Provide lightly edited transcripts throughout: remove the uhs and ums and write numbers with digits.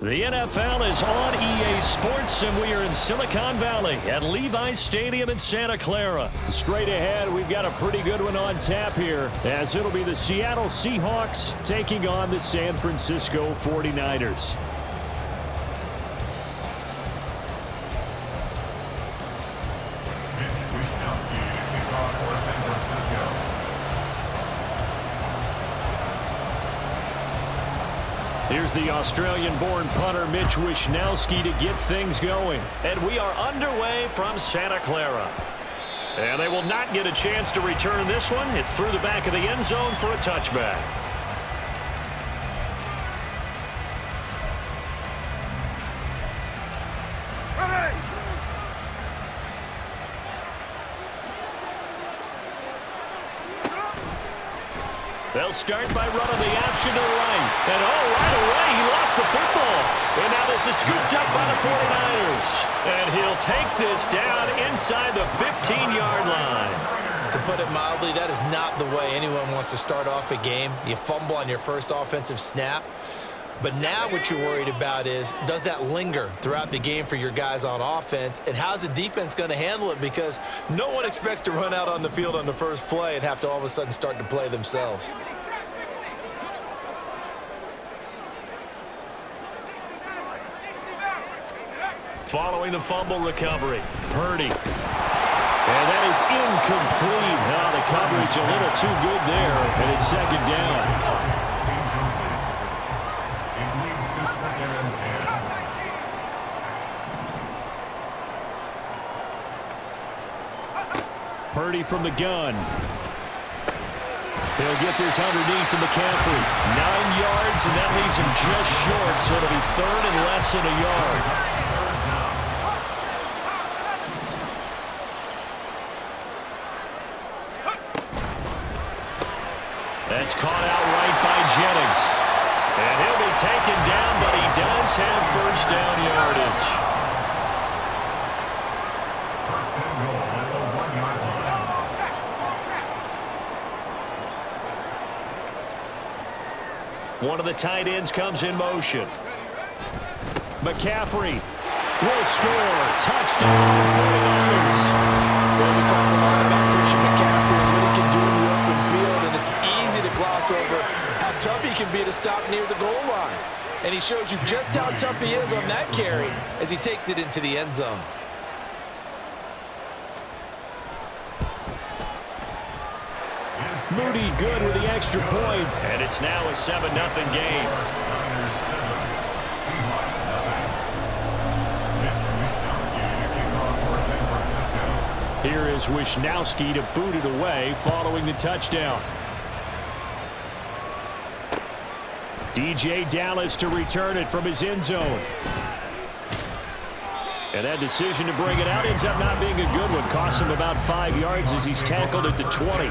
The NFL is on EA Sports, and we are in Silicon Valley at Levi's Stadium in Santa Clara. Straight ahead, we've got a pretty good one on tap here, as it'll be the Seattle Seahawks taking on the San Francisco 49ers. Here's the Australian-born punter Mitch Wishnowsky to get things going. And we are underway from Santa Clara. And they will not get a chance to return this one. It's through the back of the end zone for a touchback. They'll start by running the option to the right. And right away, he lost the football. And now this is scooped up by the 49ers. And he'll take this down inside the 15-yard line. To put it mildly, that is not the way anyone wants to start off a game. You fumble on your first offensive snap. But now what you're worried about is, does that linger throughout the game for your guys on offense? And how's the defense going to handle it? Because no one expects to run out on the field on the first play and have to all of a sudden start to play themselves. Following the fumble recovery, Purdy. And that is incomplete. Now the coverage a little too good there, and it's second down. Purdy from the gun. He'll get this underneath to McCaffrey. 9 yards, and that leaves him just short, so it'll be third and less than a yard. That's caught out right by Jennings. And he'll be taken down, but he does have first down yardage. One of the tight ends comes in motion. McCaffrey will score. Touchdown, 49ers. Well, we talked a lot about Christian McCaffrey and what he can do in the open field, and it's easy to gloss over how tough he can be to stop near the goal line. And he shows you just how tough he is on that carry as he takes it into the end zone. Moody good with the extra point. And it's now a 7-0 game. Here is Wishnowsky to boot it away following the touchdown. DJ Dallas to return it from his end zone. And that decision to bring it out ends up not being a good one. Costs him about 5 yards as he's tackled at the 20.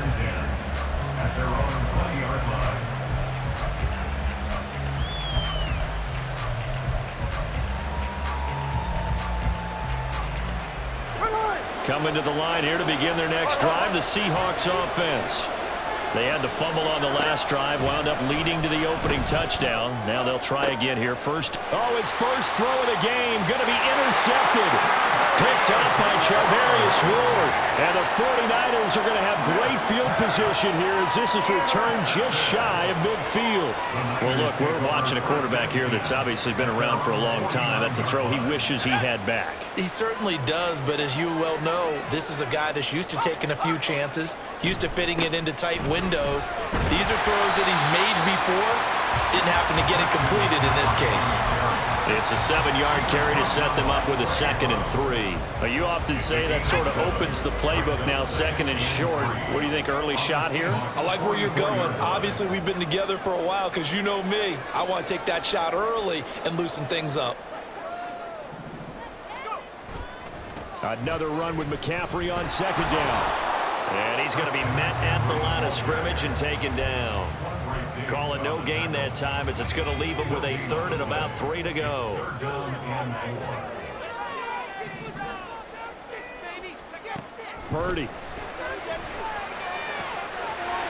At their own 20-yard line. Coming to the line here to begin their next drive, the Seahawks offense. They had the fumble on the last drive, wound up leading to the opening touchdown. Now they'll try again here. His first throw of the game, going to be intercepted. Picked up by Charvarius Ward. And the 49ers are going to have great field position here as this is returned just shy of midfield. Well, look, we're watching a quarterback here that's obviously been around for a long time. That's a throw he wishes he had back. He certainly does, but as you well know, this is a guy that's used to taking a few chances, used to fitting it into tight windows. These are throws that he's made before. Didn't happen to get it completed in this case. It's a 7-yard carry to set them up with a 2nd and 3. Now, you often say that sort of opens the playbook now, 2nd and short. What do you think, early shot here? I like where you're going. Obviously, we've been together for a while because you know me. I want to take that shot early and loosen things up. Another run with McCaffrey on 2nd down. And he's going to be met at the line of scrimmage and taken down. Call it no gain that time as it's going to leave him with a 3rd and about 3 to go. Purdy.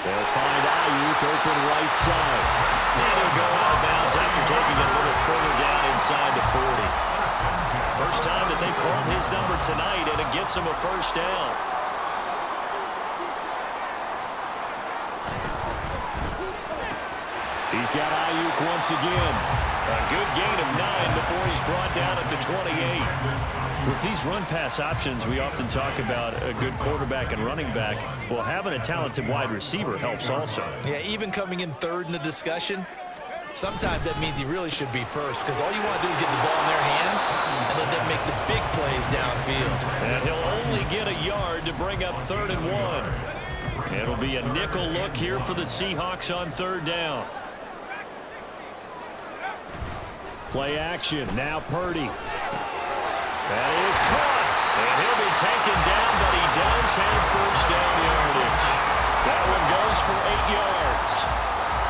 They'll find Ayuk open right side. And he'll go out of bounds after taking it a little further down inside inside the 40. First time that they called his number tonight, and it gets him a first down. He's got Ayuk once again. A good gain of 9 before he's brought down at the 28. With these run-pass options, we often talk about a good quarterback and running back. Well, having a talented wide receiver helps also. Yeah, even coming in third in the discussion, sometimes that means he really should be first, because all you want to do is get the ball in their hands and let them make the big plays downfield. And he'll only get a yard to bring up 3rd and 1. It'll be a nickel look here for the Seahawks on 3rd down. Play action. Now Purdy. That is caught. And he'll be taken down, but he does have first down yardage. That one goes for 8 yards.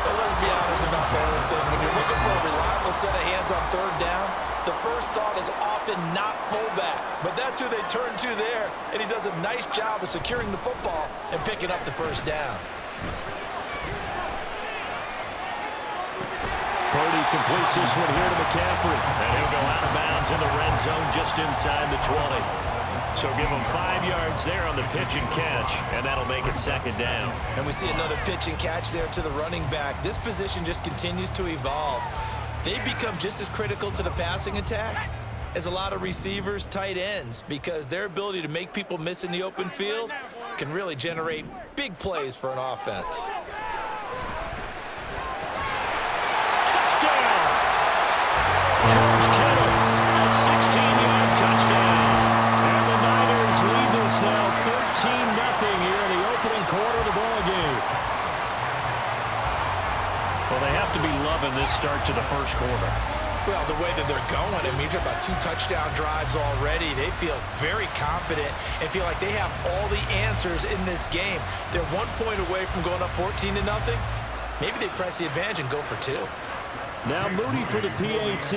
But let's be honest about the whole thing. When you're looking for a reliable set of hands on 3rd down, the first thought is often not fullback. But that's who they turn to there, and he does a nice job of securing the football and picking up the first down. Purdy completes this one here to McCaffrey. And he'll go out of bounds in the red zone just inside the 20. So give him 5 yards there on the pitch and catch, and that'll make it 2nd down. And we see another pitch and catch there to the running back. This position just continues to evolve. They become just as critical to the passing attack as a lot of receivers, tight ends, because their ability to make people miss in the open field can really generate big plays for an offense. George Kittle, a 16-yard touchdown. And the Niners lead this now 13-0 here in the opening quarter of the ball game. Well, they have to be loving this start to the first quarter. Well, the way that they're going, I mean, you're talking about 2 touchdown drives already. They feel very confident and feel like they have all the answers in this game. They're 1 point away from going up 14-0. Maybe they press the advantage and go for 2. Now Moody for the PAT.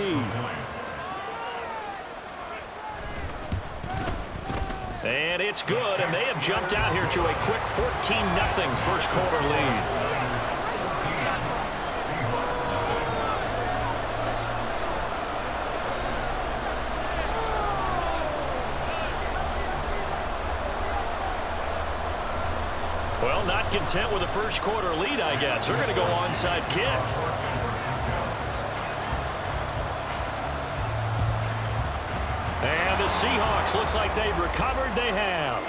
And it's good, and they have jumped out here to a quick 14-0 first quarter lead. Well, not content with a first quarter lead, I guess. They're going to go onside kick. And the Seahawks, looks like they've recovered. They have.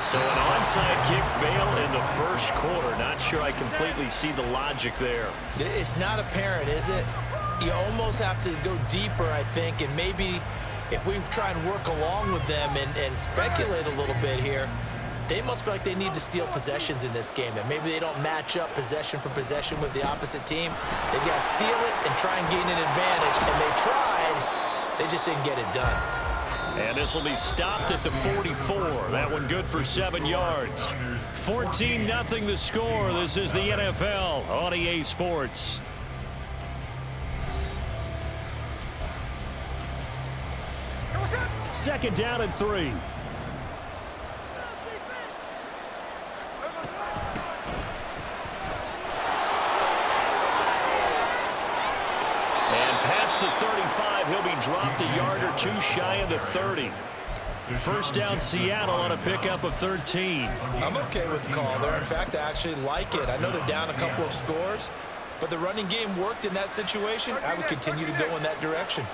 So an onside kick fail in the first quarter. Not sure I completely see the logic there. It's not apparent, is it? You almost have to go deeper, I think, and maybe if we try and work along with them and speculate a little bit here, they must feel like they need to steal possessions in this game, that maybe they don't match up possession for possession with the opposite team. They've got to steal it and try and gain an advantage, and they tried. They just didn't get it done. And this will be stopped at the 44. That one good for 7 yards. 14-0 the score. This is the NFL on EA Sports. Second down and 3. The 35, he'll be dropped a yard or 2 shy of the 30. First down Seattle on a pickup of 13. I'm okay with the call there. In fact, I actually like it. I know they're down a couple of scores, but the running game worked in that situation. I would continue to go in that direction.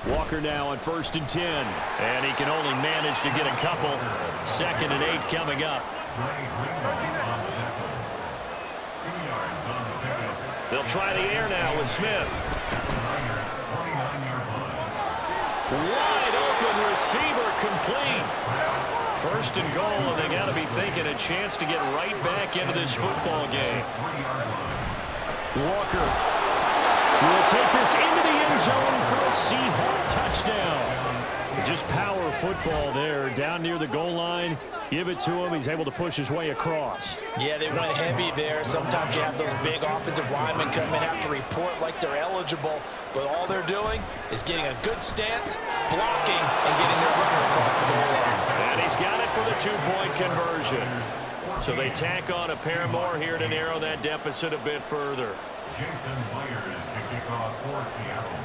Walker now on 1st and 10. And he can only manage to get a couple. 2nd and 8 coming up. They'll try the air now with Smith. Wide open receiver complete. 1st and goal, and they got to be thinking a chance to get right back into this football game. Walker will take this into the end zone for a Seahawk touchdown. Just power football there, down near the goal line. Give it to him. He's able to push his way across. Yeah, they went heavy there. Sometimes you have those big offensive linemen come in, have to report like they're eligible, but all they're doing is getting a good stance, blocking, and getting their runner across the goal line. And he's got it for the 2-point conversion. So they tack on a pair more here to narrow that deficit a bit further. Jason Myers to kick off for Seattle.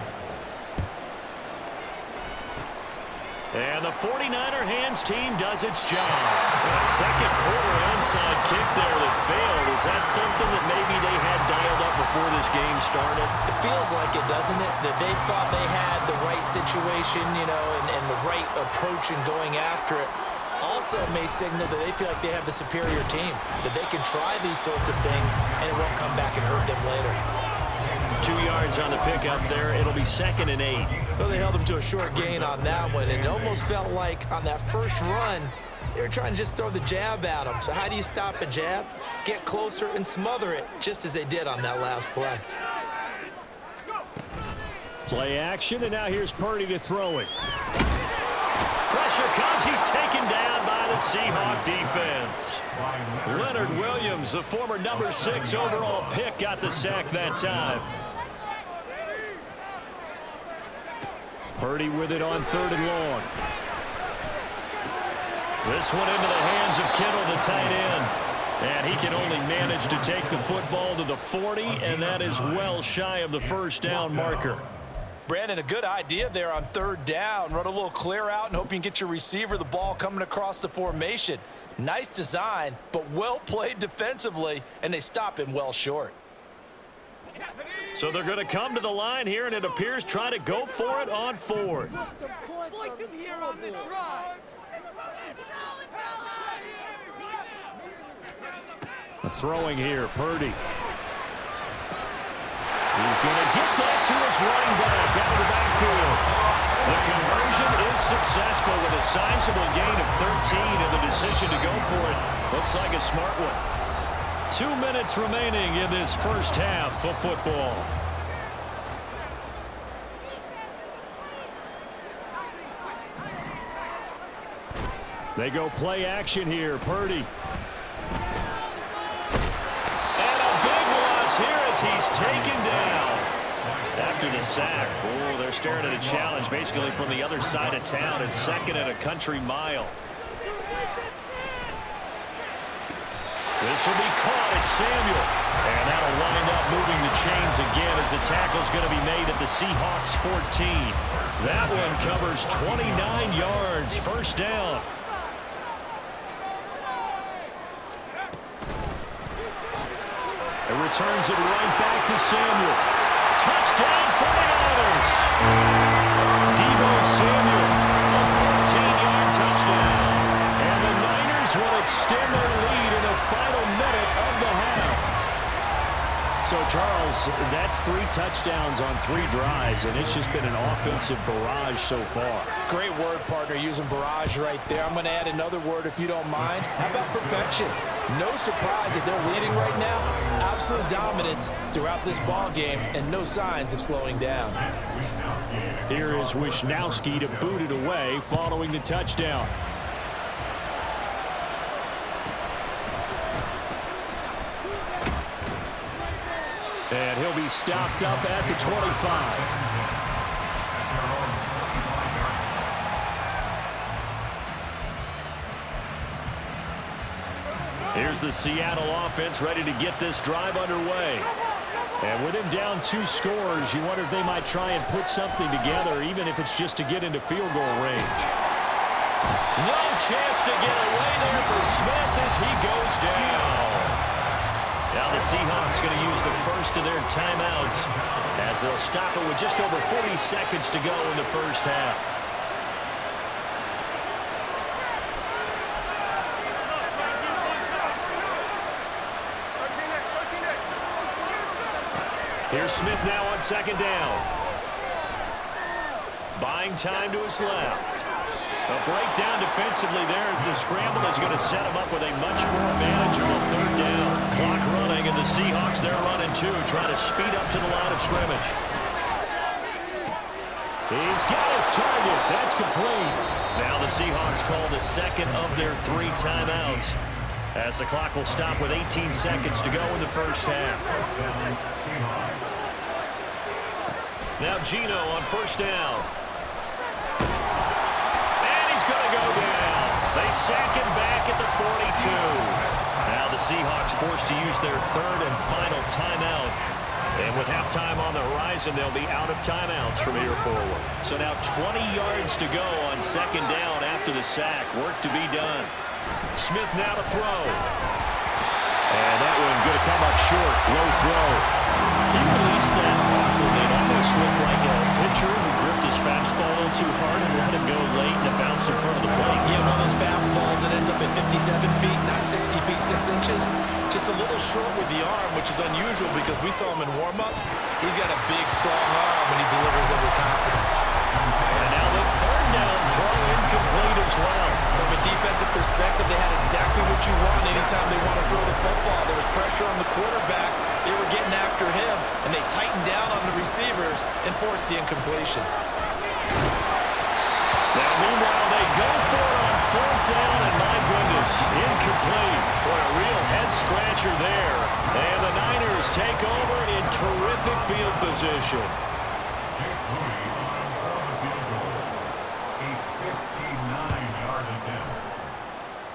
And the 49er hands team does its job. A second quarter onside kick there that failed. Is that something that maybe they had dialed up before this game started? It feels like it, doesn't it? That they thought they had the right situation, you know, and the right approach in going after it. Also may signal that they feel like they have the superior team, that they can try these sorts of things and it won't come back and hurt them later. 2 yards on the pickup there. It'll be 2nd and 8. Well, they held them to a short gain on that one, and it almost felt like on that first run, they were trying to just throw the jab at them. So how do you stop a jab? Get closer and smother it, just as they did on that last play. Play action, and now here's Purdy to throw it. Pressure comes. He's taken down by the Seahawk defense. Leonard Williams, the former number 6 overall pick, got the sack that time. Purdy with it on 3rd and long. This one into the hands of Kittle, the tight end. And he can only manage to take the football to the 40, and that is well shy of the first down marker. Brandon, a good idea there on 3rd down. Run a little clear out and hope you can get your receiver the ball coming across the formation. Nice design, but well played defensively, and they stop him well short. So they're going to come to the line here, and it appears try to go for it on 4th. Throwing here, Purdy. He's going to get that to his running back out of the backfield. The conversion is successful with a sizable gain of 13, and the decision to go for it looks like a smart one. 2 minutes remaining in this first half of football. They go play action here, Purdy. And a big loss here as he's taken down. After the sack, oh, they're staring at a challenge basically from the other side of town. It's 2nd and a country mile. This will be caught at Samuel. And that'll wind up moving the chains again as the tackle's going to be made at the Seahawks 14. That one covers 29 yards. First down. It returns it right back to Samuel. Touchdown 49ers. Deebo Samuel, a 13-yard touchdown. And the Niners will extend their lead in the final minute of the half. So, Charles, that's 3 touchdowns on 3 drives, and it's just been an offensive barrage so far. Great word, partner, using barrage right there. I'm going to add another word if you don't mind. How about perfection? No surprise that they're leading right now. Absolute dominance throughout this ball game and no signs of slowing down. Here is Wisnowski to boot it away following the touchdown. And he'll be stopped up at the 25. Here's the Seattle offense ready to get this drive underway. And with him down 2 scores, you wonder if they might try and put something together, even if it's just to get into field goal range. No chance to get away there for Smith as he goes down. Now the Seahawks going to use the first of their timeouts as they'll stop it with just over 40 seconds to go in the first half. Here's Smith now on 2nd down. Buying time to his left. A breakdown defensively there as the scramble is going to set him up with a much more manageable 3rd down. Clock running, and the Seahawks, they're running too, trying to speed up to the line of scrimmage. He's got his target. That's complete. Now the Seahawks call the 2nd of their 3 timeouts as the clock will stop with 18 seconds to go in the first half. Now Geno on 1st down. And he's going to go down. They sack him back at the 42. the Seahawks forced to use their third and final timeout. And with halftime on the horizon, they'll be out of timeouts from here forward. So now 20 yards to go on second down after the sack. Work to be done. Smith now to throw. And that one going to come up short. Low throw. He released that awkwardly. It almost looked like a pitcher who gripped his fastball a little too hard and let him go late, and it bounced in front of the plate. Yeah, one of those fastballs that ends up at 57 feet, not 60 feet, 6 inches. Just a little short with the arm, which is unusual because we saw him in warm-ups. He's got a big, strong arm when he delivers it with confidence. And now the third down throw incomplete as well. From a defensive perspective, they had exactly what you want anytime they want to throw the football. There was pressure on the quarterback. They were getting after him, and they tightened down on the receivers and forced the incompletion. Now, meanwhile, they go for it on fourth down, and my goodness, incomplete. What a real head-scratcher there. And the Niners take over in terrific field position.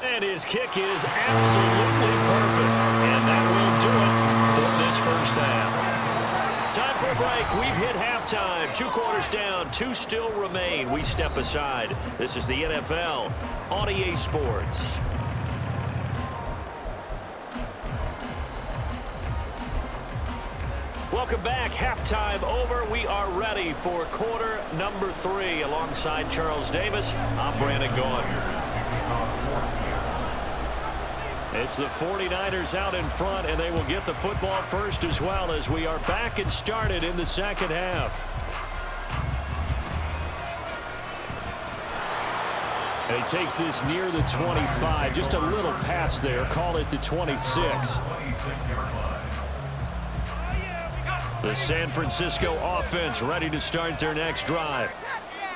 And his kick is absolutely perfect. And that will do it for this first half. Time for a break. We've hit halftime. 2 quarters down. 2 still remain. We step aside. This is the NFL on EA Sports. Welcome back. Halftime over. We are ready for quarter number 3. Alongside Charles Davis, I'm Brandon Gaughan. It's the 49ers out in front, and they will get the football first as well as we are back and started in the second half. And he takes this near the 25. Just a little pass there. Call it the 26. The San Francisco offense ready to start their next drive.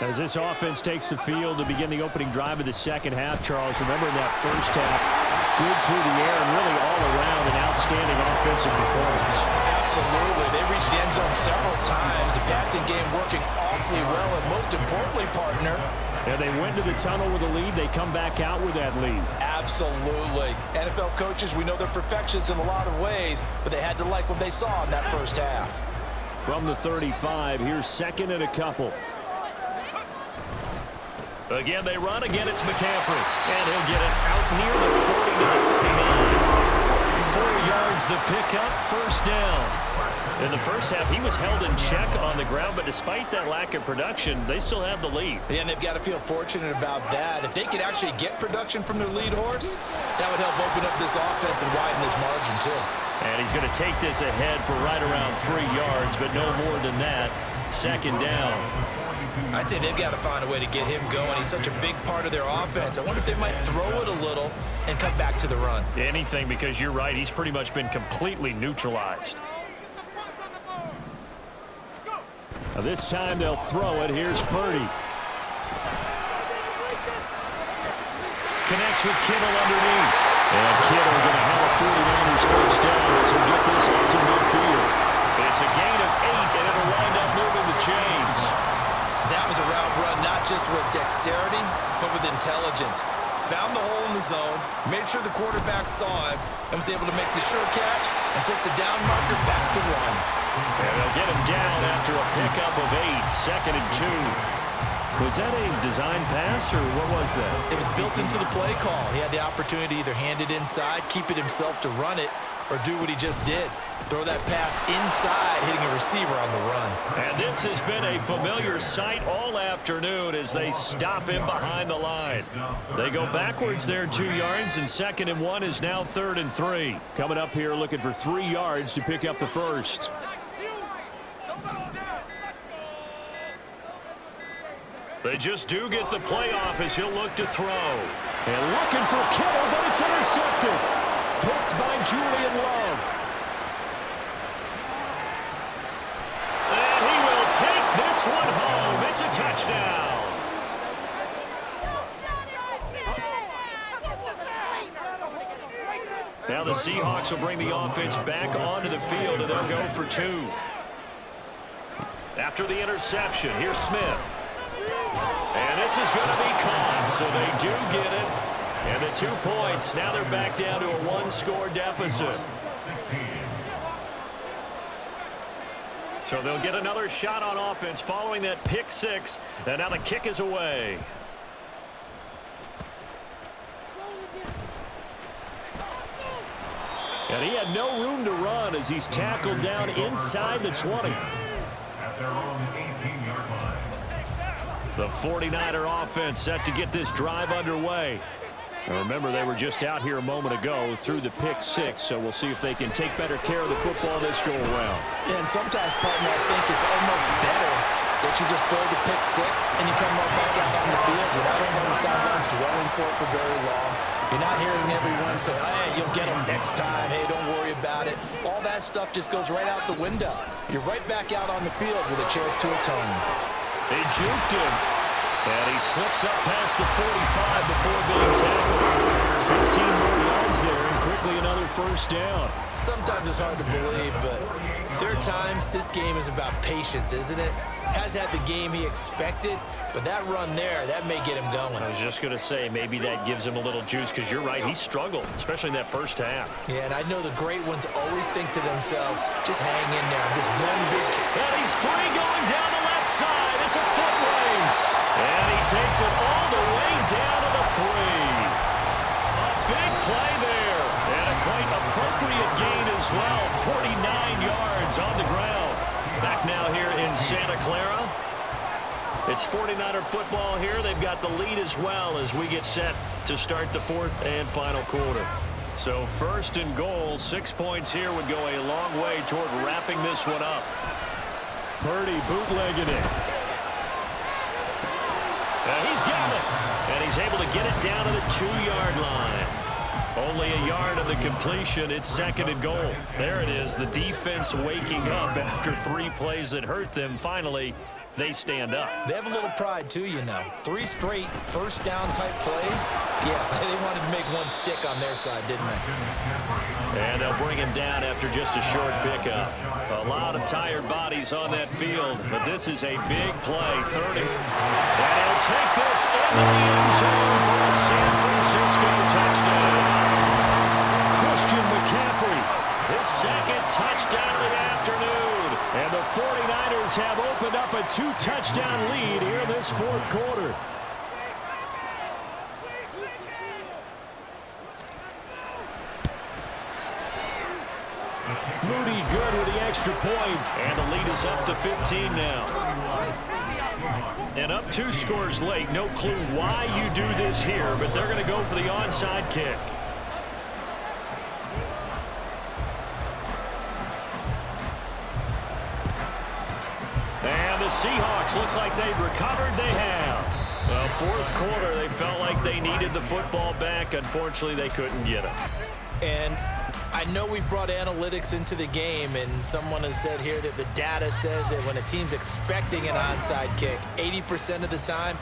As this offense takes the field to begin the opening drive of the second half, Charles, remember in that first half, good through the air and really all around an outstanding offensive performance. Absolutely. They reached the end zone several times. The passing game working awfully well, and most importantly, partner, and they went to the tunnel with a lead. They come back out with that lead. Absolutely. NFL coaches, we know they're perfectionists in a lot of ways, but they had to like what they saw in that first half. From the 35, here's second and a couple. Again, they run. Again, it's McCaffrey. And he'll get it out near the 40 to the 39. 4 yards the pickup, first down. In the first half, he was held in check on the ground, but despite that lack of production, they still have the lead. Yeah, and they've got to feel fortunate about that. If they could actually get production from their lead horse, that would help open up this offense and widen this margin, too. And he's going to take this ahead for right around 3 yards, but no more than that. Second down. I'd say they've got to find a way to get him going. He's such a big part of their offense. I wonder if they might throw it a little and come back to the run. Anything, because you're right. He's pretty much been completely neutralized. Now this time they'll throw it. Here's Purdy. Connects with Kittle underneath. And Kittle going to have a 49ers first down as he'll get this up to midfield. It's a gain of 8, and it'll wind up moving the chains. That was a route run, not just with dexterity, but with intelligence. Found the hole in the zone, made sure the quarterback saw him, and was able to make the sure catch and flip the down marker back to 1. And they'll get him down after a pickup of 8, second and 2. Was that a design pass, or what was that? It was built into the play call. He had the opportunity to either hand it inside, keep it himself to run it, or do what he just did. Throw that pass inside, hitting a receiver on the run. And this has been a familiar sight all afternoon as they stop him behind the line. They go backwards there 2 yards, and second and 1 is now third and 3. Coming up here looking for 3 yards to pick up the first. They just do get the playoff as he'll look to throw. And looking for Kittle, but it's intercepted. Picked by Julian Love. And he will take this one home. It's a touchdown. Now the Seahawks will bring the offense back onto the field, and they'll go for 2. After the interception, here's Smith. And this is going to be caught, so they do get it. And the 2 points. Now they're back down to a 1-score deficit. So they'll get another shot on offense following that pick 6. And now the kick is away. And he had no room to run as he's tackled down inside the 20. At their own 18-yard line. The 49er offense set to get this drive underway. And remember, they were just out here a moment ago through the pick 6, so we'll see if they can take better care of the football this go around. Yeah, and sometimes, partner, I think it's almost better that you just throw the pick 6 and you come right back out on the field. You're not on the sidelines dwelling for it for very long. You're not hearing everyone say, hey, you'll get them next time. Hey, don't worry about it. All that stuff just goes right out the window. You're right back out on the field with a chance to atone. They juked him. And he slips up past the 45 before being tackled. 15 more yards there, and quickly another first down. Sometimes it's hard to believe, but there are times this game is about patience, isn't it? Has had the game he expected, but that run there, that may get him going. I was just going to say, maybe that gives him a little juice, because you're right, he struggled, especially in that first half. Yeah, and I know the great ones always think to themselves, just hang in there. This one big... And he's free going down the left side. It's a foot race. And he takes it all the way down to the 3. A big play there. And a quite appropriate gain as well. 49 yards on the ground. Back now here in Santa Clara. It's 49er football here. They've got the lead as well as we get set to start the 4th and final quarter. So 1st and goal, 6 points here would go a long way toward wrapping this one up. Purdy bootlegging it. He's got it. And he's able to get it down to the 2-yard line. Only a yard of the completion. It's 2nd and goal. There it is. The defense waking up after 3 plays that hurt them. Finally, they stand up. They have a little pride, too, you know. 3 straight first-down type plays. Yeah, they wanted to make one stick on their side, didn't they? And they'll bring him down after just a short pickup. A lot of tired bodies on that field, but this is a big play. 3rd and he'll take this into the end zone for a San Francisco touchdown. Christian McCaffrey. His 2nd touchdown of the afternoon. And the 49ers have opened up a 2-touchdown lead here in this 4th quarter. Moody good with the extra point. And the lead is up to 15 now. And up 2 scores late. No clue why you do this here, but they're going to go for the onside kick. And the Seahawks, looks like they've recovered. They have. Well, 4th quarter, they felt like they needed the football back. Unfortunately, they couldn't get it. And I know we've brought analytics into the game, and someone has said here that the data says that when a team's expecting an onside kick, 80% of the time,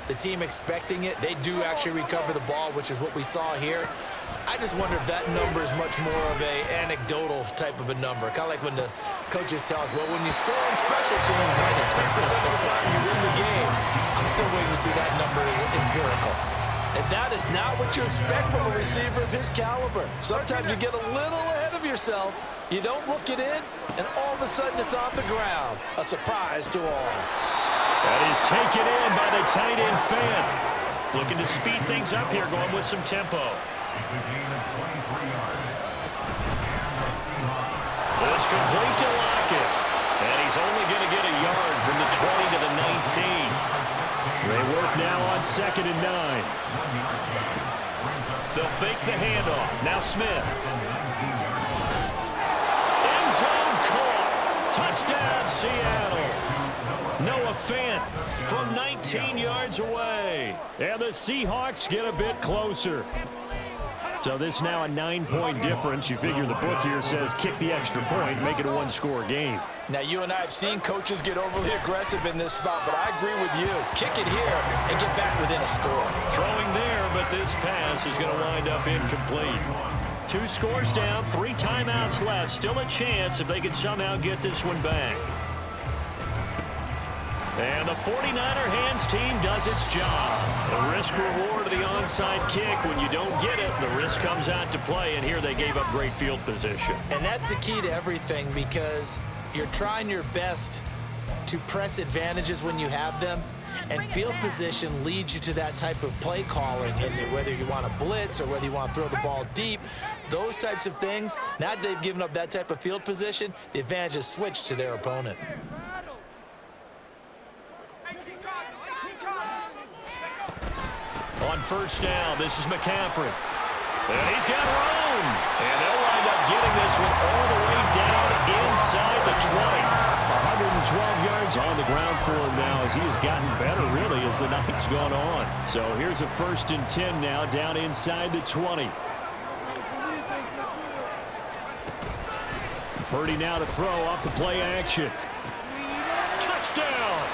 the team expecting it, they do actually recover the ball, which is what we saw here. I just wonder if that number is much more of a anecdotal type of a number. Kind of like when the coaches tell us, well, when you score on special teams, 92% of the time you win the game. I'm still waiting to see that number is empirical. And that is not what you expect from a receiver of his caliber. Sometimes you get a little ahead of yourself. You don't look it in, and all of a sudden it's on the ground. A surprise to all. That is taken in by the tight end fan. Looking to speed things up here, going with some tempo. It's a gain of 23 yards. This complete to Lockett. And he's only going to get a yard from the 20 to the 19. They work now on 2nd and 9. They'll fake the handoff. Now Smith. End zone caught. Touchdown, Seattle. Noah Fant from 19 yards away. And the Seahawks get a bit closer. So this now a 9-point difference. You figure the book here says kick the extra point, make it a 1-score game. Now, you and I have seen coaches get overly aggressive in this spot, but I agree with you. Kick it here and get back within a score. Throwing there, but this pass is going to wind up incomplete. 2 scores down, 3 timeouts left. Still a chance if they could somehow get this one back. And the 49er hands team does its job. The risk-reward of the onside kick. When you don't get it, the risk comes out to play, and here they gave up great field position. And that's the key to everything, because you're trying your best to press advantages when you have them, and field position leads you to that type of play calling. And whether you want to blitz or whether you want to throw the ball deep, those types of things, now that they've given up that type of field position, the advantage is switched to their opponent. On first down, this is McCaffrey. And he's got room. And they'll wind up getting this one all the way down inside the 20. 112 yards on the ground for him now as he has gotten better, really, as the night's gone on. So here's a 1st and 10 now down inside the 20. Purdy now to throw off the play action. Touchdown!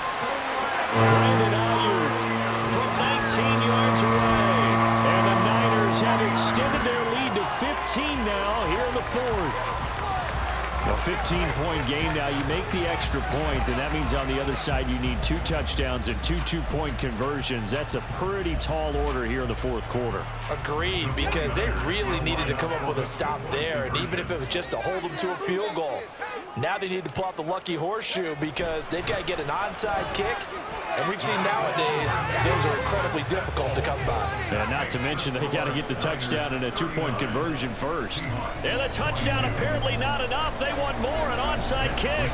Brandon Ayuk from 19 yards away. And the Niners have extended their lead to 15 now here in the 4th. A 15-point game now. You make the extra point, and that means on the other side you need 2 touchdowns and 2 two-point conversions. That's a pretty tall order here in the 4th quarter. Agreed, because they really needed to come up with a stop there, and even if it was just to hold them to a field goal. Now they need to pull out the lucky horseshoe because they've got to get an onside kick, and we've seen nowadays those are incredibly difficult to come by. And not to mention they got to get the touchdown and a 2-point conversion first. And the touchdown apparently not enough. They want more, an onside kick.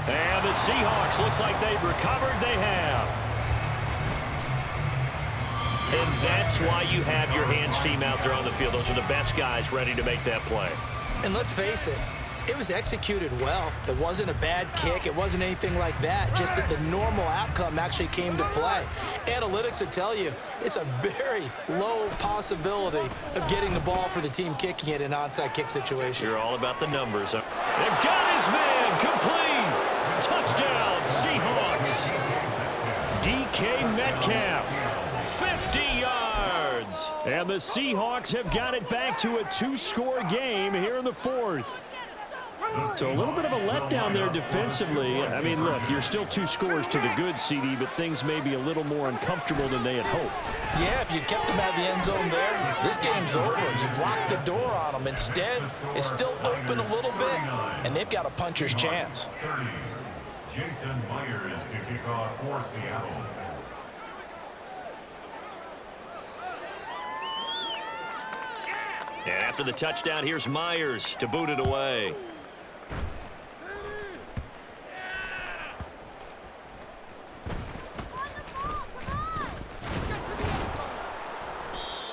And the Seahawks, looks like they've recovered. They have. And that's why you have your hands team out there on the field. Those are the best guys ready to make that play. And let's face it, it was executed well. It wasn't a bad kick. It wasn't anything like that. Just that the normal outcome actually came to play. Analytics will tell you it's a very low possibility of getting the ball for the team kicking it in an onside kick situation. You're all about the numbers. They've got his man complete. Touchdown, Seahawks. DK Metcalf. 50 yards. And the Seahawks have got it back to a 2-score game here in the 4th. So a little bit of a letdown there defensively. I mean, look, you're still 2 scores to the good, CD, but things may be a little more uncomfortable than they had hoped. Yeah, if you kept them out of the end zone there, this game's over. You've locked the door on them. Instead, it's still open a little bit, and they've got a puncher's chance. Jason Myers to kick off for Seattle. And after the touchdown, here's Myers to boot it away.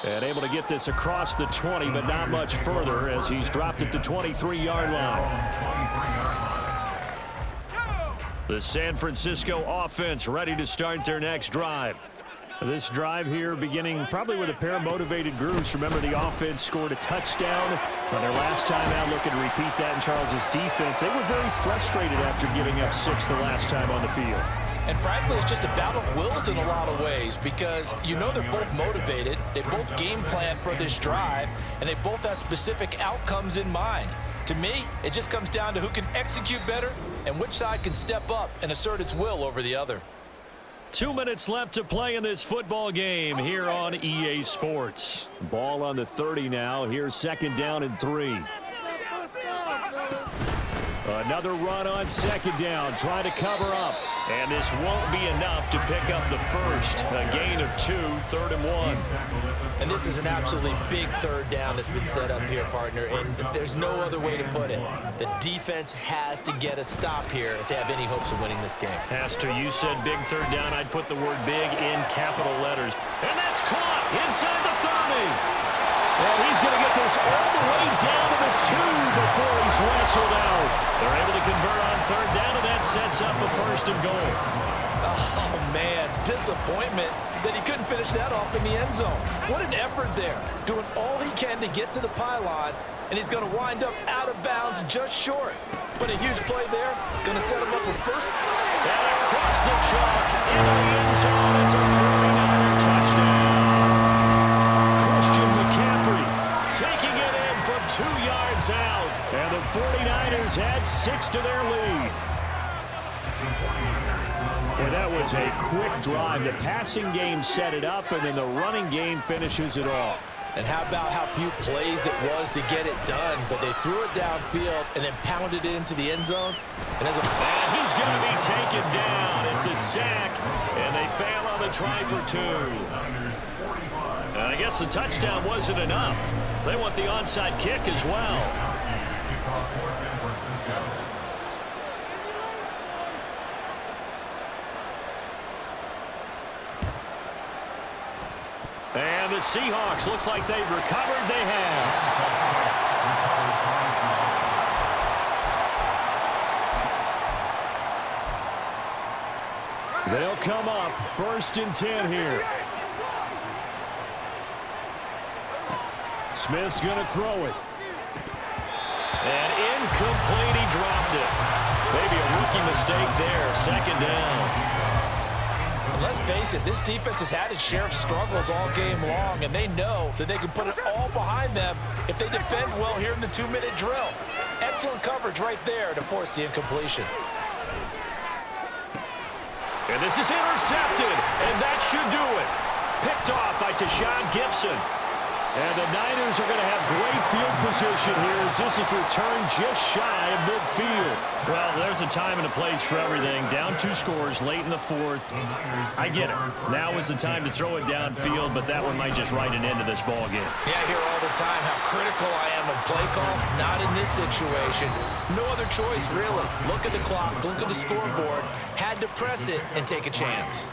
And able to get this across the 20, but not much further as he's dropped it to 23-yard line. The San Francisco offense ready to start their next drive. This drive here beginning probably with a pair of motivated groups. Remember, the offense scored a touchdown on their last time out, looking to repeat that in Charles's defense. They were very frustrated after giving up 6 the last time on the field. And frankly, it's just a battle of wills in a lot of ways because you know they're both motivated, they both game plan for this drive, and they both have specific outcomes in mind. To me, it just comes down to who can execute better and which side can step up and assert its will over the other. 2 minutes left to play in this football game here on EA Sports. Ball on the 30 now. Here's 2nd down and 3. Another run on 2nd down. Try to cover up. And this won't be enough to pick up the first. A gain of 2, 3rd and 1. And this is an absolutely big 3rd down that's been set up here, partner, and there's no other way to put it. The defense has to get a stop here if they have any hopes of winning this game. Has to. You said big 3rd down. I'd put the word big in capital letters. And that's caught inside the 30. And he's going to get this all the way down to the 2 before he's wrestled out. They're able to convert on 3rd down, and that sets up a 1st and goal. Oh, man, disappointment that he couldn't finish that off in the end zone. What an effort there, doing all he can to get to the pylon, and he's going to wind up out of bounds just short. But a huge play there, going to set him up with first. And across the chalk into the end zone. It's a 49er touchdown. Christian McCaffrey Taking it in from 2 yards out. And the 49ers add 6 to their lead. Well, that was a quick drive. The passing game set it up, and then the running game finishes it off. And how about how few plays it was to get it done, but they threw it downfield and then pounded it into the end zone. And he's going to be taken down. It's a sack, and they fail on the try for 2. And I guess the touchdown wasn't enough. They want the onside kick as well. And the Seahawks, looks like they've recovered. They have. They'll come up 1st and 10 here. Smith's going to throw it. And incomplete, he dropped it. Maybe a rookie mistake there. 2nd down. Let's face it, this defense has had its share of struggles all game long, and they know that they can put it all behind them if they defend well here in the 2-minute drill. Excellent coverage right there to force the incompletion. And this is intercepted, and that should do it. Picked off by Gibson. And the Niners are going to have great field position here as this is returned just shy of midfield. Well, there's a time and a place for everything. Down 2 scores late in the 4th. I get it. Now is the time to throw it downfield, but that one might just write an end to this ball game. Yeah, I hear all the time how critical I am of play calls. Not in this situation. No other choice, really. Look at the clock. Look at the scoreboard. Had to press it and take a chance.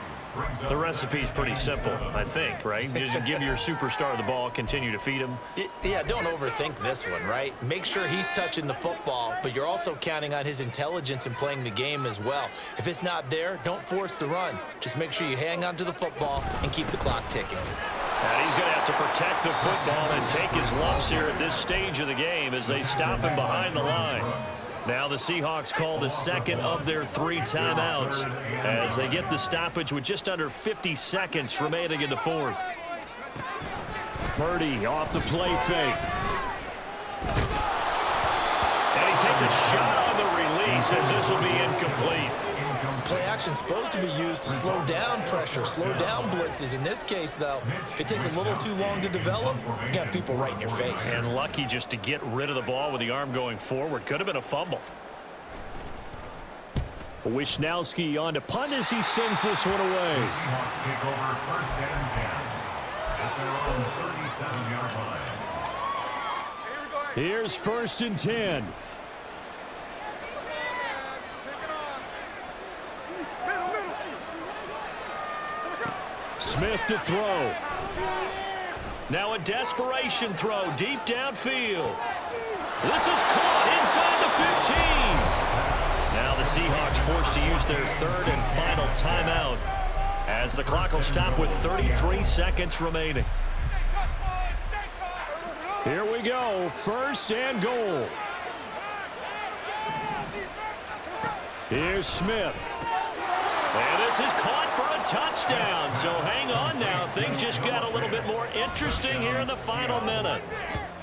The recipe's pretty simple, I think, right? Just give your superstar the ball, continue to feed him. Yeah, don't overthink this one, right? Make sure he's touching the football, but you're also counting on his intelligence in playing the game as well. If it's not there, don't force the run. Just make sure you hang on to the football and keep the clock ticking. And he's going to have to protect the football and take his lumps here at this stage of the game as they stop him behind the line. Now the Seahawks call the 2nd of their 3 timeouts as they get the stoppage with just under 50 seconds remaining in the 4th. Purdy off the play fake. And he takes a shot on the release as this will be incomplete. Play action is supposed to be used to slow down pressure, slow down blitzes. In this case, though, if it takes a little too long to develop, you got people right in your face. And lucky just to get rid of the ball with the arm going forward. Could have been a fumble. Wishnowski on to punt as he sends this one away. Seahawks take over 1st and 10 at their own 37-yard line. Here's 1st and 10. Smith to throw. Now a desperation throw deep downfield. This is caught inside the 15. Now the Seahawks forced to use their 3rd and final timeout as the clock will stop with 33 seconds remaining. Here we go. 1st and goal. Here's Smith. And this is caught for a touchdown. So hang on now. Things just got a little bit more interesting here in the final minute.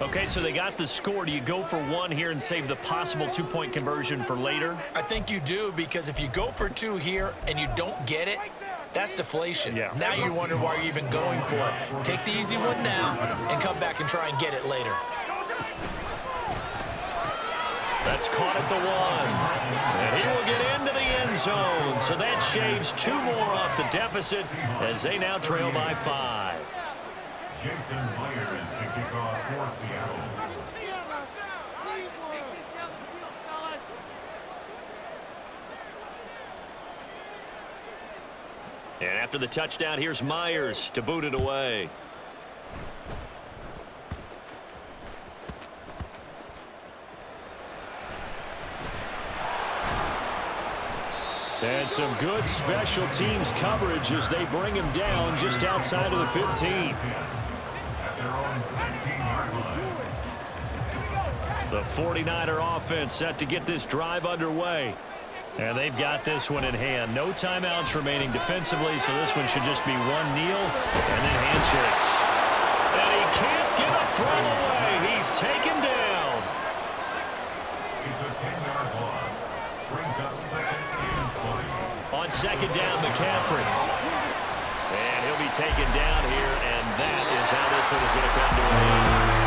Okay, so they got the score. Do you go for 1 here and save the possible 2-point conversion for later? I think you do, because if you go for 2 here and you don't get it, that's deflation. Yeah. Now you wonder why you're even going for it. Take the easy one now and come back and try and get it later. That's caught at the 1. And he will get into the end zone. So that shaves 2 more off the deficit as they now trail by 5. Jason Myers to kick off for Seattle. And after the touchdown, here's Myers to boot it away. And some good special teams coverage as they bring him down just outside of the 15. At their own 16-yard line. The 49er offense set to get this drive underway. And they've got this one in hand. No timeouts remaining defensively, so this one should just be 1 kneel and then handshakes. And he can't get a throw away. He's taken down. 6-yard loss. Brings up 2nd and 20. On 2nd down, McCaffrey. And he'll be taken down here, and that is how this one is going to come to an end.